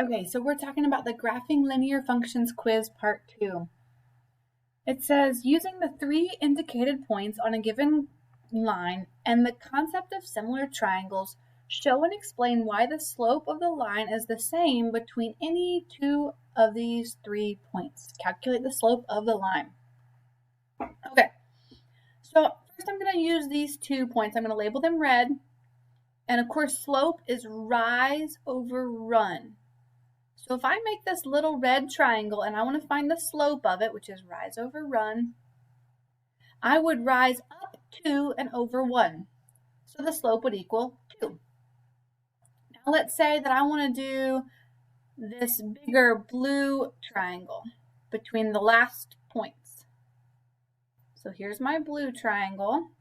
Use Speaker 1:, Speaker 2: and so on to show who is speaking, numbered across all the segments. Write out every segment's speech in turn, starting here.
Speaker 1: Okay, so we're talking about the graphing linear functions quiz part 2. It says using the 3 indicated points on a given line and the concept of similar triangles, show and explain why the slope of the line is the same between any 2 of these 3 points. Calculate the slope of the line. Okay, so first I'm going to use these 2 points. I'm going to label them red. And of course, slope is rise over run. So if I make this little red triangle and I want to find the slope of it, which is rise over run, I would rise up 2 and over 1. So the slope would equal 2. Now let's say that I want to do this bigger blue triangle between the last points. So here's my blue triangle.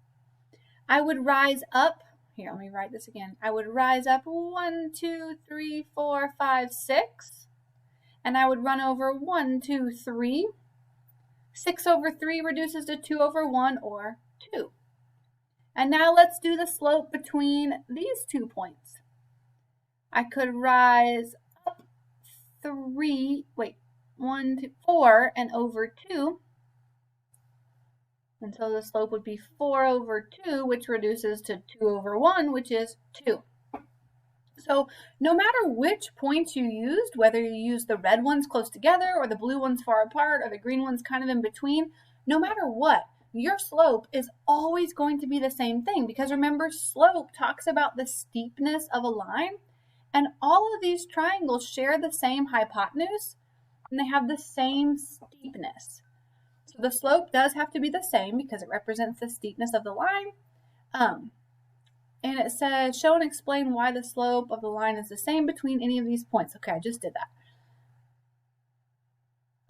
Speaker 1: I would rise up, here, let me write this again. I would rise up 1, 2, 3, 4, 5, 6. And I would run over 1, 2, 3. 6 over 3 reduces to 2 over 1, or 2. And now let's do the slope between these 2 points. I could rise up 1, 2, 4 and over 2. And so the slope would be 4 over 2, which reduces to 2 over 1, which is 2. So no matter which points you used, whether you use the red ones close together or the blue ones far apart or the green ones kind of in between, no matter what, your slope is always going to be the same thing, because remember, slope talks about the steepness of a line, and all of these triangles share the same hypotenuse and they have the same steepness. So the slope does have to be the same because it represents the steepness of the line. And it says, show and explain why the slope of the line is the same between any of these points. Okay, I just did that.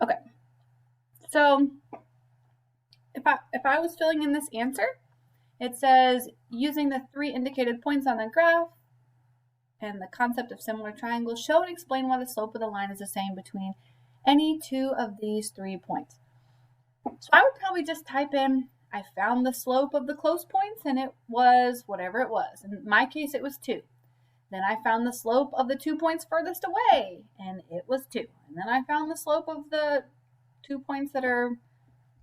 Speaker 1: Okay, so if I was filling in this answer, it says, using the 3 indicated points on the graph and the concept of similar triangles, show and explain why the slope of the line is the same between any 2 of these 3 points. So I would probably just type in, I found the slope of the close points and it was whatever it was. In my case, it was 2. Then I found the slope of the 2 points furthest away and it was 2. And then I found the slope of the 2 points that are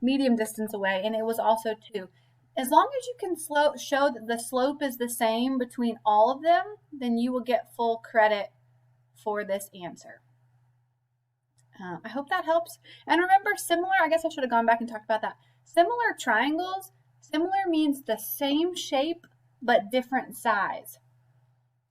Speaker 1: medium distance away and it was also 2. As long as you can show that the slope is the same between all of them, then you will get full credit for this answer. I hope that helps. And remember, similar, I guess I should have gone back and talked about that. Similar triangles, similar means the same shape but different size.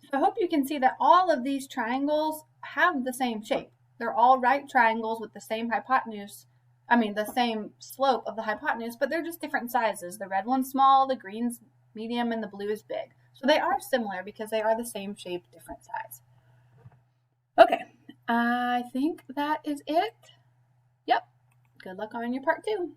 Speaker 1: So I hope you can see that all of these triangles have the same shape. They're all right triangles with the same hypotenuse, the same slope of the hypotenuse, but they're just different sizes. The red one's small, the green's medium, and the blue is big. So they are similar because they are the same shape, different size. Okay, I think that is it. Yep. Good luck on your part 2.